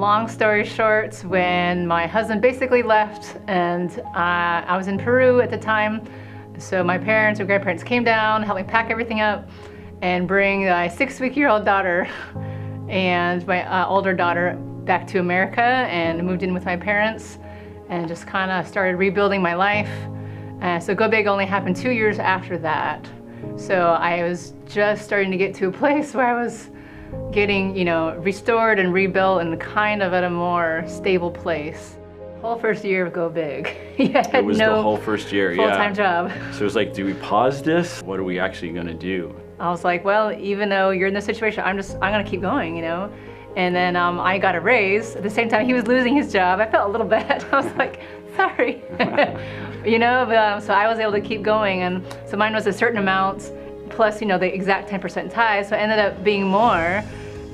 long story short, when my husband basically left and I was in Peru at the time, so my parents or grandparents came down, helped me pack everything up and bring my 6-week-old daughter and my older daughter back to America, and moved in with my parents and just kind of started rebuilding my life. So Go Big only happened 2 years after that. So I was just starting to get to a place where I was getting, you know, restored and rebuilt and kind of at a more stable place. Whole first year of Go Big. It was the whole first year, full-time job. So it was like, do we pause this? What are we actually gonna do? I was like, well, even though you're in this situation, I'm gonna keep going, you know? And then I got a raise. At the same time, he was losing his job. I felt a little bad. I was like, sorry. You know, but, so I was able to keep going. And so mine was a certain amount, plus, you know, the exact 10% tie. So it ended up being more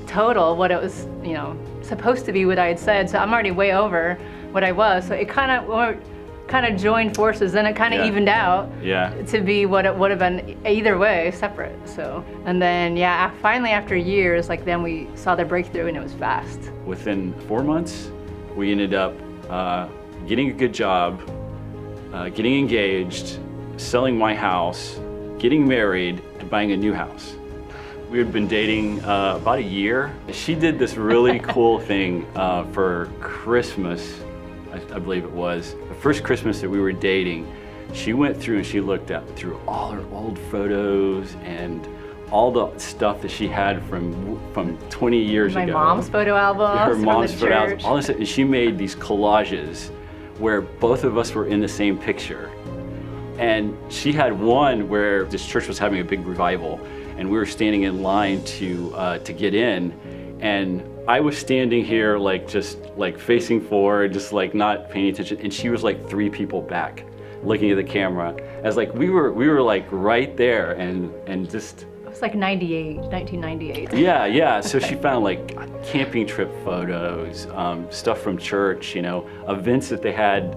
total, what it was, you know, supposed to be what I had said. So I'm already way over what I was. So it kind of joined forces, and it kind of evened out to be what it would have been either way, separate. So, and then finally after years, like then we saw the breakthrough, and it was fast. Within 4 months, we ended up getting a good job, getting engaged, selling my house, getting married, and buying a new house. We had been dating about a year. She did this really cool thing for Christmas, I believe it was. The first Christmas that we were dating, she went through and she looked through all her old photos and all the stuff that she had from 20 years ago. My mom's photo album. Her mom's photo album. All this, and she made these collages where both of us were in the same picture. And she had one where this church was having a big revival, and we were standing in line to get in, and I was standing here just facing forward, just like not paying attention, and she was like 3 people back, looking at the camera. As like we were like right there, and just. It was like 1998. Yeah. So she found like camping trip photos, stuff from church, you know, events that they had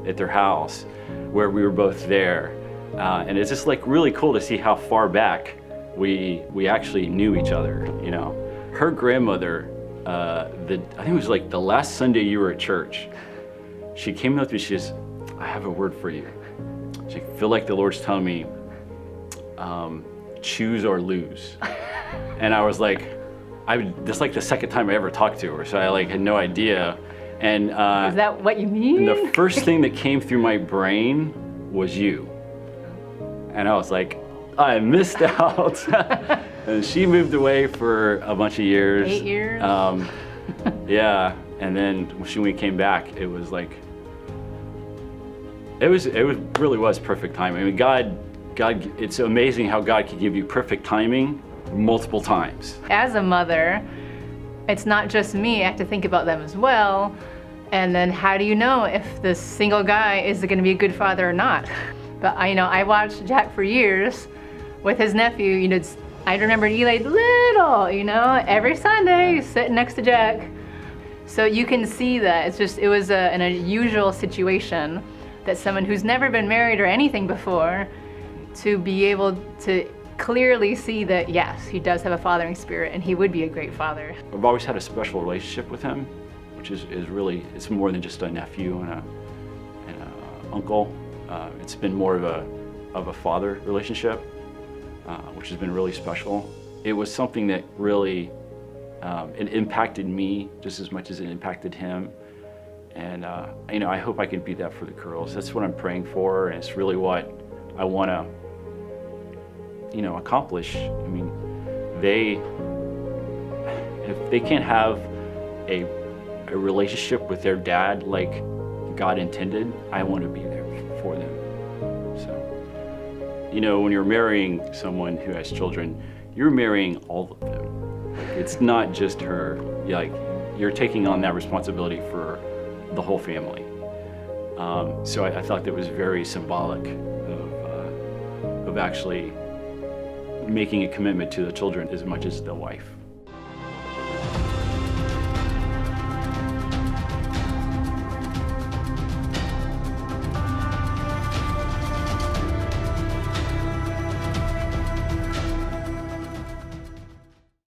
at their house, where we were both there, and it's just like really cool to see how far back we actually knew each other, you know. Her grandmother, I think it was like the last Sunday you were at church, she came up to me, she says, I have a word for you. She feel like the Lord's telling me, choose or lose. And I was like, that's like the second time I ever talked to her, so I had no idea. And is that what you mean? The first thing that came through my brain was you. And I was like, I missed out. And she moved away for a bunch of years. 8 years? Yeah, and then when we came back, it was like, it really was perfect timing. I mean, God, it's amazing how God can give you perfect timing multiple times. As a mother, it's not just me, I have to think about them as well. And then how do you know if this single guy is gonna be a good father or not? But I watched Jack for years with his nephew. You know, I remember Eli little, you know, every Sunday sitting next to Jack. So you can see that it was an unusual situation that someone who's never been married or anything before, to be able to clearly see that yes, he does have a fathering spirit and he would be a great father. I've always had a special relationship with him, which is really, it's more than just a nephew and an uncle. It's been more of a father relationship, which has been really special. It was something that really it impacted me just as much as it impacted him. And I hope I can be that for the girls. That's what I'm praying for, and it's really what I want to accomplish. I mean, if they can't have a relationship with their dad like God intended, I want to be there for them. So, when you're marrying someone who has children, you're marrying all of them. It's not just her. You're taking on that responsibility for the whole family. So I thought that was very symbolic of actually making a commitment to the children as much as the wife.